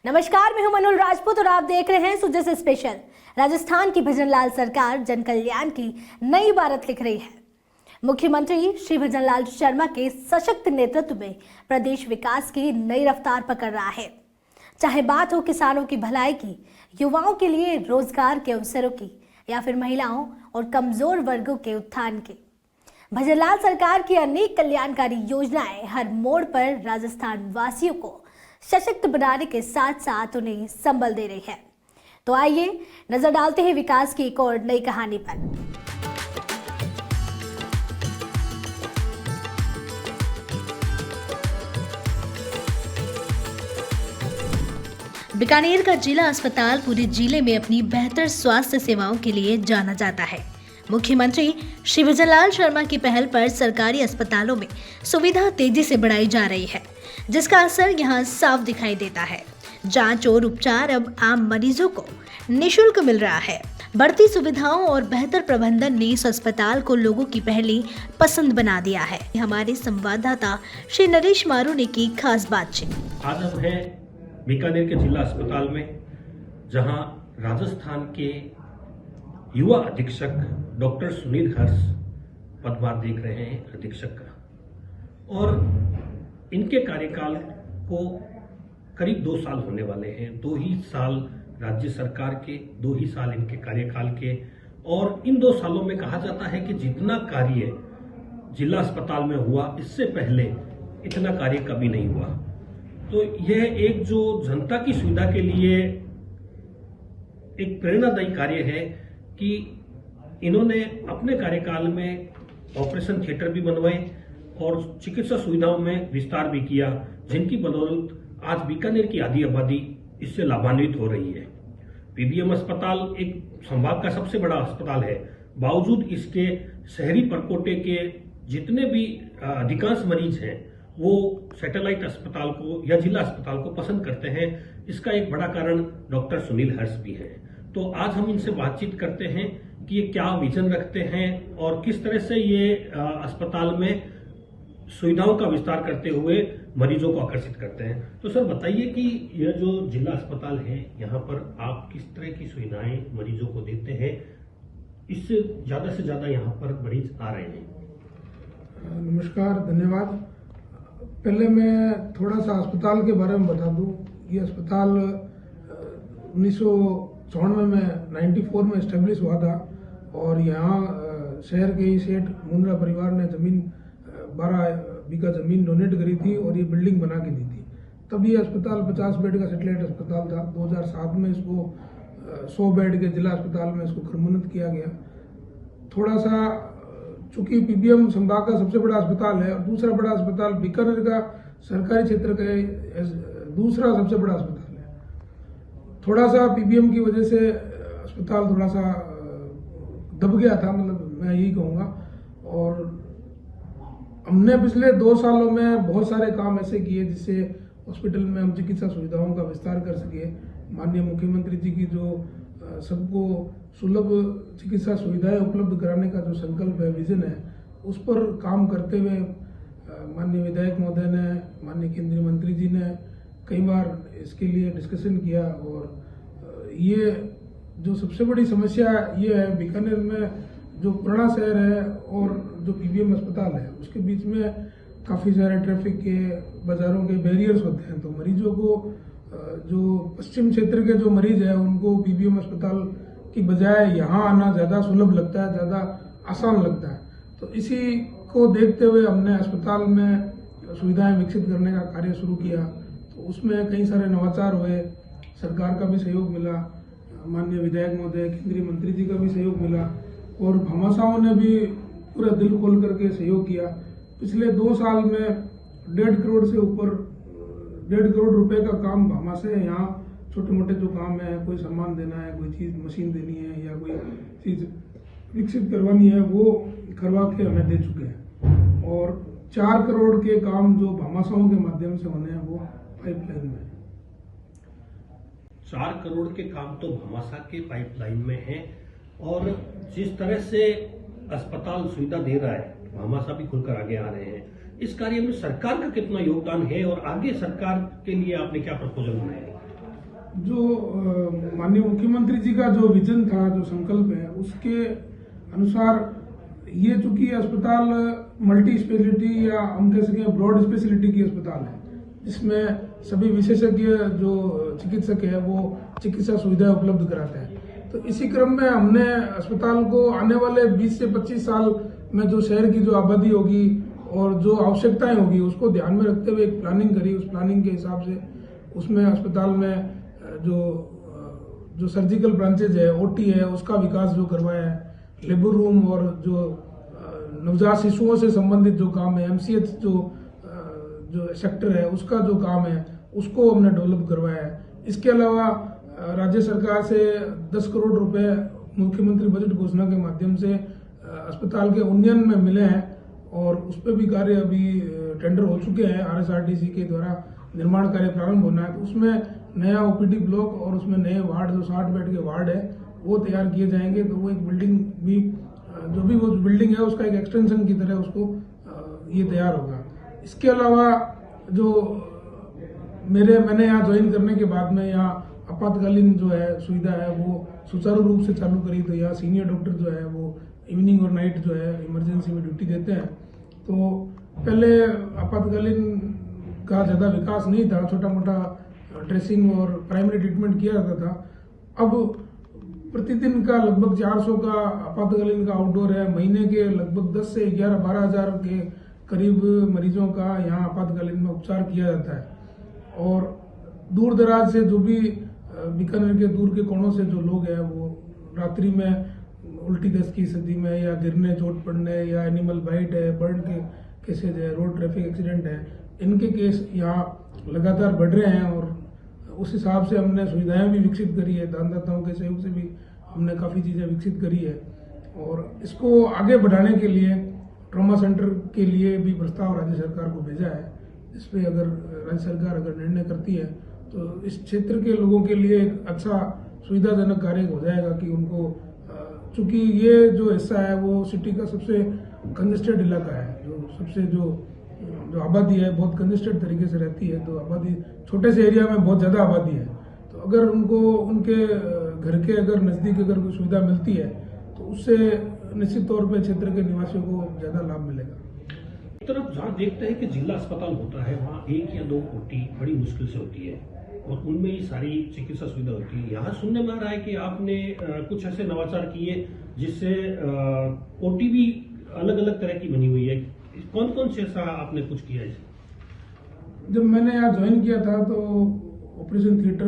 नमस्कार, मैं हूं मनोल राजपूत और आप देख रहे हैं सुजस स्पेशल। राजस्थान की भजनलाल सरकार जन कल्याण की नई इबारत लिख रही है। मुख्यमंत्री श्री भजनलाल शर्मा के सशक्त नेतृत्व में प्रदेश विकास की नई रफ्तार पकड़ रहा है। चाहे बात हो किसानों की भलाई की, युवाओं के लिए रोजगार के अवसरों की या फिर महिलाओं और कमजोर वर्गों के उत्थान की, भजनलाल सरकार की अनेक कल्याणकारी योजनाएं हर मोड़ पर राजस्थान वासियों को सशक्त बनाने के साथ साथ उन्हें संबल दे रही है। तो आइए नजर डालते हैं विकास की एक और नई कहानी पर। बीकानेर का जिला अस्पताल पूरे जिले में अपनी बेहतर स्वास्थ्य सेवाओं के लिए जाना जाता है। मुख्यमंत्री श्री भजनलाल शर्मा की पहल पर सरकारी अस्पतालों में सुविधा तेजी से बढ़ाई जा रही है, जिसका असर यहां साफ दिखाई देता है। जांच और उपचार अब आम मरीजों को निःशुल्क मिल रहा है। बढ़ती सुविधाओं और बेहतर प्रबंधन ने इस अस्पताल को लोगों की पहली पसंद बना दिया है। हमारे संवाददाता श्री नरेश मारू ने की खास बातचीत। आज हम हैं बीकानेर के जिला अस्पताल में, जहां राजस्थान के युवा अधीक्षक डॉक्टर सुनील हर्ष पदभार देख रहे हैं अधीक्षक का, और इनके कार्यकाल को करीब 2 साल होने वाले हैं। 2 ही साल राज्य सरकार के, 2 ही साल इनके कार्यकाल के, और इन 2 सालों में कहा जाता है कि जितना कार्य जिला अस्पताल में हुआ, इससे पहले इतना कार्य कभी नहीं हुआ। तो यह एक जो जनता की सुविधा के लिए एक प्रेरणादायी कार्य है कि इन्होंने अपने कार्यकाल में ऑपरेशन थिएटर भी बनवाए और चिकित्सा सुविधाओं में विस्तार भी किया, जिनकी बदौलत आज बीकानेर की आधी आबादी इससे लाभान्वित हो रही है। पीबीएम अस्पताल एक संभाग का सबसे बड़ा अस्पताल है। बावजूद इसके शहरी परकोटे के जितने भी अधिकांश मरीज हैं, वो सैटेलाइट अस्पताल को या जिला अस्पताल को पसंद करते हैं। इसका एक बड़ा कारण डॉक्टर सुनील हर्ष भी है। तो आज हम इनसे बातचीत करते हैं कि ये क्या विजन रखते हैं और किस तरह से ये अस्पताल में सुविधाओं का विस्तार करते हुए मरीजों को आकर्षित करते हैं। तो सर बताइए कि यह जो जिला अस्पताल है, यहाँ पर आप किस तरह की सुविधाएं मरीजों को देते हैं, इससे ज्यादा से ज्यादा यहाँ पर मरीज आ रहे हैं? नमस्कार, धन्यवाद। पहले मैं थोड़ा सा अस्पताल के बारे में बता दूं। ये अस्पताल 1994 में 94 में एस्टेब्लिश हुआ था और यहाँ शहर के ही सेठ मुंद्रा परिवार ने जमीन 12 बीघा जमीन डोनेट करी थी और ये बिल्डिंग बना के दी थी। तब ये अस्पताल 50 बेड का सैटेलाइट अस्पताल था। 2007 में इसको 100 बेड के जिला अस्पताल में इसको क्रमोन्नत किया गया। थोड़ा सा चूंकि पीबीएम संभाग का सबसे बड़ा अस्पताल है और दूसरा बड़ा अस्पताल बीकानेर का सरकारी क्षेत्र का दूसरा सबसे बड़ा अस्पताल है, थोड़ा सा पीबीएम की वजह से अस्पताल थोड़ा सा दब गया था, मतलब मैं यही कहूँगा। और हमने पिछले 2 सालों में बहुत सारे काम ऐसे किए जिससे हॉस्पिटल में हम चिकित्सा सुविधाओं का विस्तार कर सके। माननीय मुख्यमंत्री जी की जो सबको सुलभ चिकित्सा सुविधाएं उपलब्ध कराने का जो संकल्प है, विजन है, उस पर काम करते हुए माननीय विधायक महोदय ने, माननीय केंद्रीय मंत्री जी ने कई बार इसके लिए डिस्कशन किया। और ये जो सबसे बड़ी समस्या ये है, बीकानेर में जो पुराना शहर है और जो पीबीएम अस्पताल है, उसके बीच में काफ़ी सारे ट्रैफिक के, बाजारों के बैरियर्स होते हैं। तो मरीजों को, जो पश्चिम क्षेत्र के जो मरीज है, उनको पीबीएम अस्पताल की बजाय यहाँ आना ज़्यादा सुलभ लगता है, ज़्यादा आसान लगता है। तो इसी को देखते हुए हमने अस्पताल में सुविधाएं विकसित करने का कार्य शुरू किया। तो उसमें कई सारे नवाचार हुए, सरकार का भी सहयोग मिला, माननीय विधायक महोदय, केंद्रीय मंत्री जी का भी सहयोग मिला और भामाशाहों ने भी पूरा दिल खोल करके सहयोग किया। पिछले 2 साल में 1.5 करोड़ से ऊपर 1.5 करोड़ रुपए का काम भामाशाह यहाँ छोटे मोटे जो काम है, कोई सामान देना है, कोई चीज़ मशीन देनी है या कोई चीज़ विकसित करवानी है, वो करवा के हमें दे चुके हैं। और 4 करोड़ के काम जो भामाशाहों के माध्यम से होने हैं, वो पाइपलाइन में है। 4 करोड़ के काम तो भामाशाह के पाइपलाइन में है। और जिस तरह से अस्पताल सुविधा दे रहा है, भामाशाह भी खुलकर आगे आ रहे हैं। इस कार्य में सरकार का कितना योगदान है और आगे सरकार के लिए आपने क्या प्रपोजल बनाए? जो माननीय मुख्यमंत्री जी का जो विजन था, जो संकल्प है, उसके अनुसार ये चूंकि अस्पताल मल्टी स्पेशलिटी या हम कह सकें ब्रॉड स्पेशलिटी की अस्पताल है, जिसमें सभी विशेषज्ञ जो चिकित्सक है वो चिकित्सा सुविधाएं उपलब्ध कराते हैं। तो इसी क्रम में हमने अस्पताल को आने वाले 20 से 25 साल में जो शहर की जो आबादी होगी और जो आवश्यकताएं होगी उसको ध्यान में रखते हुए एक प्लानिंग करी। उस प्लानिंग के हिसाब से उसमें अस्पताल में जो सर्जिकल ब्रांचेज है, ओटी है, उसका विकास जो करवाया है, लेबर रूम और जो नवजात शिशुओं से संबंधित जो काम है, एमसीएच जो सेक्टर है उसका जो काम है उसको हमने डेवलप करवाया है। इसके अलावा राज्य सरकार से 10 करोड़ रुपए मुख्यमंत्री बजट घोषणा के माध्यम से अस्पताल के उन्नयन में मिले हैं और उस पर भी कार्य अभी टेंडर हो चुके हैं। आरएसआरटीसी के द्वारा निर्माण कार्य प्रारंभ होना है। तो उसमें नया ओपीडी ब्लॉक और उसमें नए वार्ड जो 60 बेड के वार्ड है वो तैयार किए जाएंगे। तो वो एक बिल्डिंग भी जो भी वो बिल्डिंग है उसका एक एक्सटेंशन की तरह उसको ये तैयार होगा। इसके अलावा जो मैंने यहाँ ज्वाइन करने के बाद में यहाँ आपातकालीन जो है सुविधा है वो सुचारू रूप से चालू करी। तो यहाँ सीनियर डॉक्टर जो है वो इवनिंग और नाइट जो है इमरजेंसी में ड्यूटी देते हैं। तो पहले आपातकालीन का ज़्यादा विकास नहीं था, छोटा मोटा ड्रेसिंग और प्राइमरी ट्रीटमेंट किया जाता था। अब प्रतिदिन का लगभग 400 का आपातकालीन का आउटडोर है। महीने के लगभग 10 से 11-12 हज़ार के करीब मरीजों का यहाँ आपातकालीन में उपचार किया जाता है। और दूर दराज से जो भी बीकानेर के दूर के कोनों से जो लोग हैं वो रात्रि में उल्टी दस्त की स्थिति में या गिरने, चोट पड़ने या एनिमल बाइट है, बर्न के केसेज है, रोड ट्रैफिक एक्सीडेंट है, इनके केस यहाँ लगातार बढ़ रहे हैं। और उस हिसाब से हमने सुविधाएं भी विकसित करी है। दानदाताओं के सहयोग से भी हमने काफ़ी चीज़ें विकसित करी है। और इसको आगे बढ़ाने के लिए ट्रॉमा सेंटर के लिए भी प्रस्ताव राज्य सरकार को भेजा है, जिस पे अगर राज्य सरकार अगर निर्णय करती है तो इस क्षेत्र के लोगों के लिए एक अच्छा सुविधाजनक कार्य हो जाएगा कि उनको, चूंकि ये जो हिस्सा है वो सिटी का सबसे कंजेस्टेड इलाका है, जो सबसे जो आबादी है बहुत कंजेस्टेड तरीके से रहती है। तो आबादी छोटे से एरिया में बहुत ज़्यादा आबादी है। तो अगर उनको उनके घर के अगर नज़दीक अगर कोई सुविधा मिलती है तो उससे निश्चित तौर पे क्षेत्र के निवासियों को ज़्यादा लाभ मिलेगा। एक तरफ जहाँ देखते हैं कि जिला अस्पताल होता है वहाँ 1 या 2 ओटी बड़ी मुश्किल से होती है और उनमें ही सारी चिकित्सा सुविधा होती है। यहाँ सुनने में आ रहा है कि आपने कुछ ऐसे नवाचार किए जिससे ओटी भी अलग अलग तरह की बनी हुई है। कौन कौन से ऐसा आपने कुछ किया है? जब मैंने यहाँ ज्वाइन किया था तो ऑपरेशन थिएटर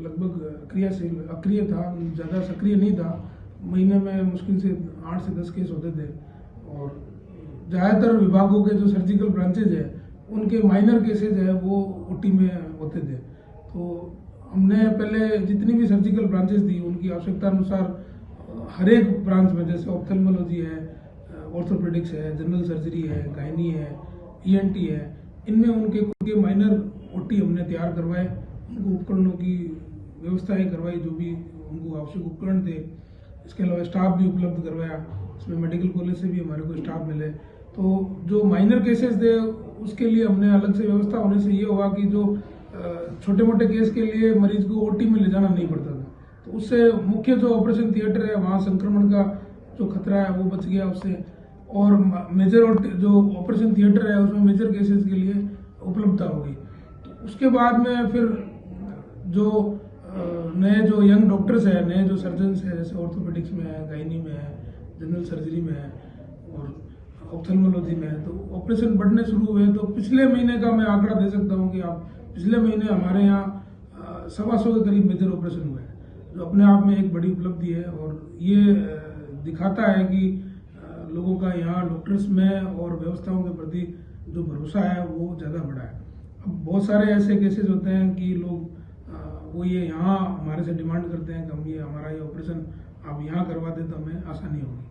लगभग अक्रिय था, ज़्यादा सक्रिय नहीं था। महीने में मुश्किल से 8 से 10 केस होते थे और ज़्यादातर विभागों के जो सर्जिकल ब्रांचेज है उनके माइनर केसेज है वो ओटी में होते थे। तो हमने पहले जितनी भी सर्जिकल ब्रांचेज थी उनकी आवश्यकता अनुसार हर एक ब्रांच में, जैसे ऑप्थेल्मोलॉजी है, ऑर्थोपेडिक्स है, जनरल सर्जरी है, गायनी है, ईएनटी है, इनमें उनके माइनर ओटी हमने तैयार करवाए। उनको उपकरणों की व्यवस्थाएं करवाई, जो भी उनको आवश्यक उपकरण थे। इसके अलावा स्टाफ भी उपलब्ध करवाया। इसमें मेडिकल कॉलेज से भी हमारे को स्टाफ मिले। तो जो माइनर केसेस थे उसके लिए हमने अलग से व्यवस्था होने से ये हुआ कि जो छोटे मोटे केस के लिए मरीज को ओटी में ले जाना नहीं पड़ता था। तो उससे मुख्य जो ऑपरेशन थिएटर है वहाँ संक्रमण का जो खतरा है वो बच गया उससे। और मेजर जो ऑपरेशन थिएटर है उसमें मेजर केसेस के लिए उपलब्धता होगी। तो उसके बाद में फिर जो नए जो यंग डॉक्टर्स है, नए जो सर्जन्स है, जैसे ऑर्थोपेडिक्स में है, गायनी में है, जनरल सर्जरी में है और ऑप्थेल्मोलॉजी में है, तो ऑपरेशन बढ़ने शुरू हुए। तो पिछले महीने का मैं आंकड़ा दे सकता हूँ कि आप पिछले महीने हमारे यहाँ 125 के करीब मेजर ऑपरेशन हुए हैं, जो अपने आप में एक बड़ी उपलब्धि है। और ये दिखाता है कि लोगों का यहाँ डॉक्टर्स में और व्यवस्थाओं के प्रति जो भरोसा है वो ज़्यादा बढ़ा है। अब बहुत सारे ऐसे केसेस होते हैं कि लोग वो ये यहाँ हमारे से डिमांड करते हैं कि हम ये हमारा ये ऑपरेशन आप यहाँ करवा दें तो हमें आसानी होगी।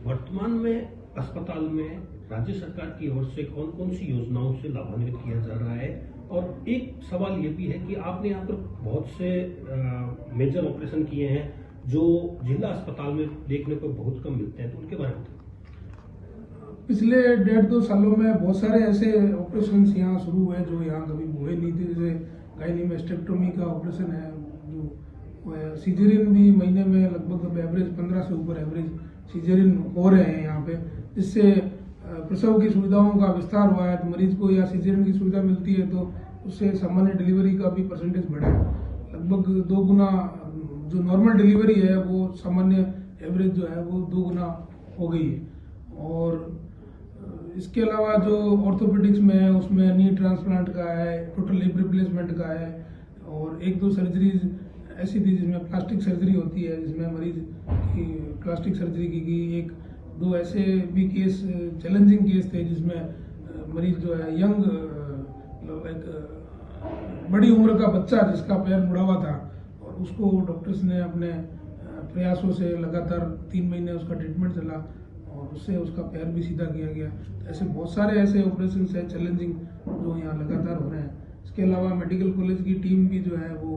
वर्तमान में अस्पताल में राज्य सरकार की ओर से कौन कौन सी योजनाओं से लाभान्वित किया जा रहा है? और एक सवाल ये भी है कि आपने यहाँ पर बहुत से मेजर ऑपरेशन किए हैं जो जिला अस्पताल में देखने को बहुत कम मिलते हैं, तो उनके बारे में पिछले 1.5-2 सालों में बहुत सारे ऐसे ऑपरेशन यहाँ शुरू हुए जो यहाँ कभी हुए नहीं थे। जैसे गायनी में स्टेक्टोमी का ऑपरेशन है जो सीजरियन भी महीने में लगभग एवरेज 15 से ऊपर एवरेज सीजरियन हो रहे हैं यहाँ पे, जिससे प्रसव की सुविधाओं का विस्तार हुआ है। तो मरीज को या सीजरियन की सुविधा मिलती है तो उससे सामान्य डिलीवरी का भी परसेंटेज बढ़ा है। लगभग 2 गुना जो नॉर्मल डिलीवरी है वो सामान्य एवरेज जो है वो 2 गुना हो गई है। और इसके अलावा जो ऑर्थोपेडिक्स में है उसमें नी ट्रांसप्लांट का है, टोटल हिप रिप्लेसमेंट का है, और 1-2 सर्जरीज ऐसी थी जिसमें प्लास्टिक सर्जरी होती है, जिसमें मरीज की प्लास्टिक सर्जरी की गई। 1-2 ऐसे भी केस चैलेंजिंग केस थे जिसमें मरीज जो है यंग एक बड़ी उम्र का बच्चा जिसका पैर मुड़ा हुआ था और उसको डॉक्टर्स ने अपने प्रयासों से लगातार 3 महीने उसका ट्रीटमेंट चला और उससे उसका पैर भी सीधा किया गया। तो ऐसे बहुत सारे ऐसे ऑपरेशन है चैलेंजिंग जो यहाँ लगातार हो रहे हैं। इसके अलावा मेडिकल कॉलेज की टीम भी जो है वो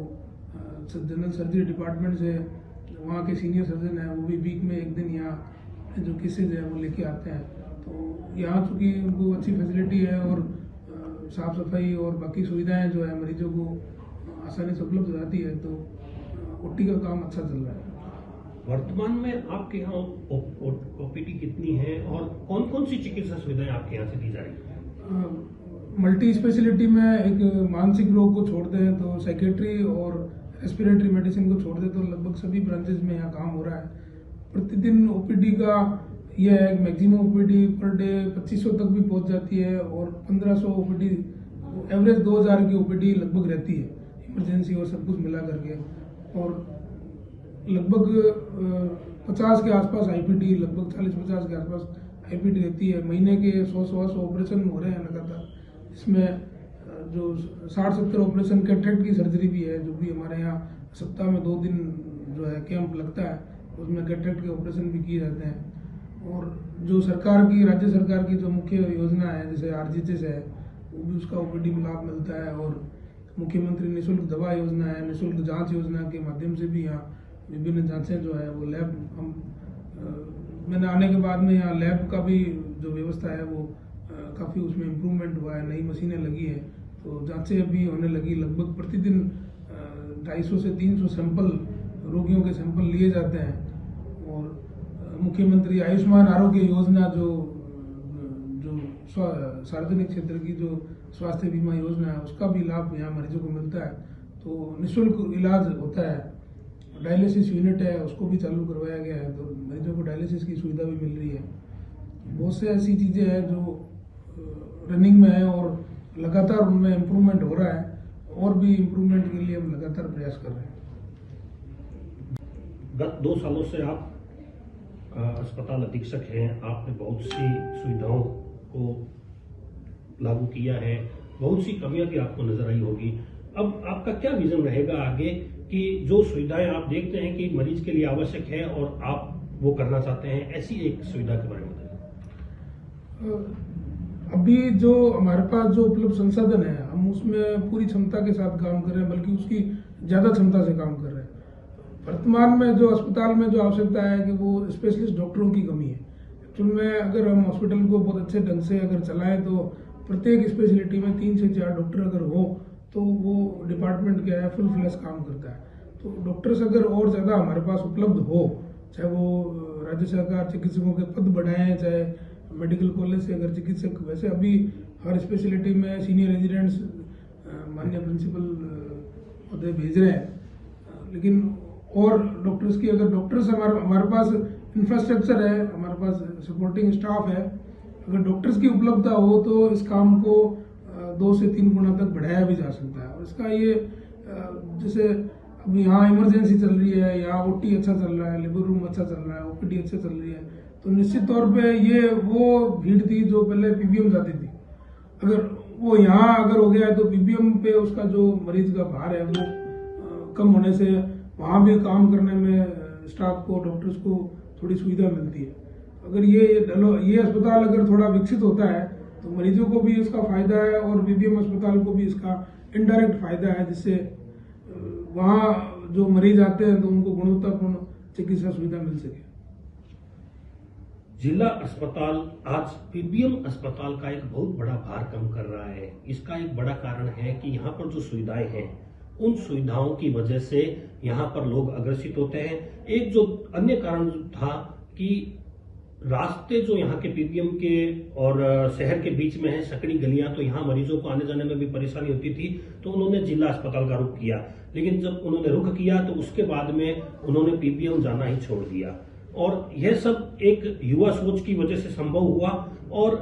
जनरल सर्जरी डिपार्टमेंट से वहाँ के सीनियर सर्जन हैं वो भी वीक में 1 दिन यहाँ जो केसेज है वो लेके आते हैं। तो यहाँ चूँकि उनको अच्छी फैसिलिटी है और साफ सफाई और बाकी सुविधाएं जो है मरीजों को आसानी से उपलब्ध हो जाती है, तो ओटी का काम अच्छा चल रहा है। वर्तमान में आपके यहाँ ओपीडी कितनी है और कौन कौन सी चिकित्सा सुविधाएं आपके यहाँ से दी जा रही है? मल्टी स्पेशलिटी में एक मानसिक रोग को छोड़ दें तो साइकेट्री और रेस्पिरेटरी मेडिसिन को छोड़ दें तो लगभग सभी ब्रांचेज में यहाँ काम हो रहा है। प्रतिदिन ओपीडी का यह है मैक्सिमम ओपीडी पर डे 2500 तक भी पहुंच जाती है और 1500 ओपीडी एवरेज 2000 की ओपीडी लगभग रहती है इमरजेंसी और सब कुछ मिला करके, और लगभग 50 के आसपास आईपीडी, लगभग 40-50 के आसपास आईपीडी रहती है। महीने के 100 ऑपरेशन हो रहे हैं लगातार। इसमें जो 60-70 ऑपरेशन कैटरेक्ट की सर्जरी भी है जो भी हमारे यहाँ सप्ताह में 2 दिन जो है कैंप लगता है, उसमें कैटरेक्ट के ऑपरेशन भी किए जाते हैं। और जो सरकार की राज्य सरकार की जो मुख्य योजना है जैसे आरजीएचएस है वो भी उसका ओपीडी में लाभ मिलता है, और मुख्यमंत्री निःशुल्क दवा योजना है, निःशुल्क जांच योजना के माध्यम से भी यहाँ विभिन्न जांचें जो है वो लैब मैंने आने के बाद में यहाँ लैब का भी जो व्यवस्था है वो काफ़ी उसमें इम्प्रूवमेंट हुआ है, नई मशीनें लगी हैं तो जांचें अभी होने लगी। लगभग प्रतिदिन 250 से 300 सैंपल रोगियों के सैंपल लिए जाते हैं। और मुख्यमंत्री आयुष्मान आरोग्य योजना जो सार्वजनिक क्षेत्र की जो स्वास्थ्य बीमा योजना है उसका भी लाभ यहाँ मरीजों को मिलता है, तो निःशुल्क इलाज होता है। डायलिसिस यूनिट है उसको भी चालू करवाया गया है तो मरीजों को डायलिसिस की सुविधा भी मिल रही है। बहुत से ऐसी चीज़ें हैं जो रनिंग में है और लगातार उनमें इम्प्रूवमेंट हो रहा है, और भी इम्प्रूवमेंट के लिए हम लगातार प्रयास कर रहे हैं। गत 2 सालों से आप अस्पताल अधीक्षक हैं, आपने बहुत सी सुविधाओं को लागू किया है, बहुत सी कमियां भी आपको नजर आई होगी। अब आपका क्या विजन रहेगा आगे कि जो सुविधाएं आप देखते हैं कि मरीज के लिए आवश्यक है और आप वो करना चाहते हैं, ऐसी एक सुविधा के बारे में बताइए। अभी जो हमारे पास जो उपलब्ध संसाधन है हम उसमें पूरी क्षमता के साथ काम कर रहे हैं, बल्कि उसकी ज़्यादा क्षमता से काम कर रहे हैं। वर्तमान में जो अस्पताल में जो आवश्यकता है कि वो स्पेशलिस्ट डॉक्टरों की कमी है। एक्चुअल में अगर हम हॉस्पिटल को बहुत अच्छे ढंग से अगर चलाएं तो प्रत्येक स्पेशलिटी में 3 से 4 डॉक्टर अगर हो तो वो डिपार्टमेंट क्या है फुल फ्लैश काम करता है। तो डॉक्टर्स अगर और ज़्यादा हमारे पास उपलब्ध हो, चाहे वो राज्य सरकार चिकित्सकों के पद बढ़ाएं, चाहे मेडिकल कॉलेज से अगर चिकित्सक, वैसे अभी हर स्पेशलिटी में सीनियर रेजिडेंट्स माननीय प्रिंसिपल पदे भेज रहे हैं, लेकिन और डॉक्टर्स की अगर डॉक्टर्स हमारे पास इंफ्रास्ट्रक्चर है, हमारे पास सपोर्टिंग स्टाफ है, अगर डॉक्टर्स की उपलब्धता हो तो इस काम को 2 से 3 गुना तक बढ़ाया भी जा सकता है। और इसका ये जैसे अब यहाँ इमरजेंसी चल रही है, यहाँ ओटी अच्छा चल रहा है, लेबर रूम अच्छा चल रहा है, ओपीडी अच्छा चल रही है, तो निश्चित तौर पे ये वो भीड़ थी जो पहले पीबीएम जाती थी, अगर वो यहाँ अगर हो गया है तो पीबीएम पे उसका जो मरीज का भार है वो कम होने से वहाँ भी काम करने में स्टाफ को, डॉक्टर्स को थोड़ी सुविधा मिलती है। अगर ये अस्पताल अगर थोड़ा विकसित होता है तो मरीजों को भी इसका फायदा है और पीबीएम अस्पताल को भी इसका इनडायरेक्ट फायदा है, जिससे वहाँ जो मरीज आते हैं तो उनको गुणवत्तापूर्ण चिकित्सा सुविधा मिल सके। जिला अस्पताल आज पीबीएम अस्पताल का एक बहुत बड़ा भार कम कर रहा है। इसका एक बड़ा कारण है कि यहाँ पर जो सुविधाएं हैं, उन सुविधाओं की वजह से यहाँ पर लोग अग्रसित होते हैं। एक जो अन्य कारण था कि रास्ते जो यहाँ के पीबीएम के और शहर के बीच में है, सकड़ी गलियां, तो यहाँ मरीजों को आने जाने में भी परेशानी होती थी, तो उन्होंने जिला अस्पताल का रुख किया। लेकिन जब उन्होंने रुख किया तो उसके बाद में उन्होंने पीबीएम जाना ही छोड़ दिया, और यह सब एक युवा सोच की वजह से संभव हुआ। और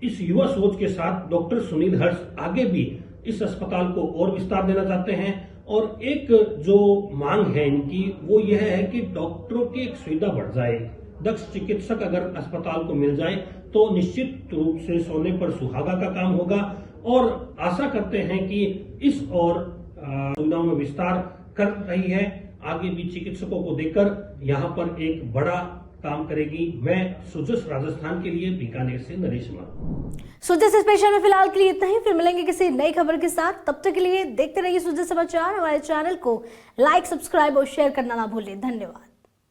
इस युवा सोच के साथ डॉक्टर सुनील हर्ष आगे भी इस अस्पताल को और विस्तार देना चाहते हैं। और एक जो मांग है इनकी, वो यह है कि डॉक्टरों की एक सुविधा बढ़ जाए। दक्ष चिकित्सक अगर अस्पताल को मिल जाए तो निश्चित रूप से सोने पर सुहागा का काम होगा, और आशा करते हैं कि इस और सुविधाओं में विस्तार कर रही है, आगे भी चिकित्सकों को देकर यहाँ पर एक बड़ा काम करेगी। मैं सुजस राजस्थान के लिए बीकानेर से नरेश मारू। सुजस स्पेशल में फिलहाल के लिए इतना ही, फिर मिलेंगे किसी नई खबर के साथ। तब तक के लिए देखते रहिए सुजस समाचार। हमारे चैनल को लाइक, सब्सक्राइब और शेयर करना ना भूलें। धन्यवाद।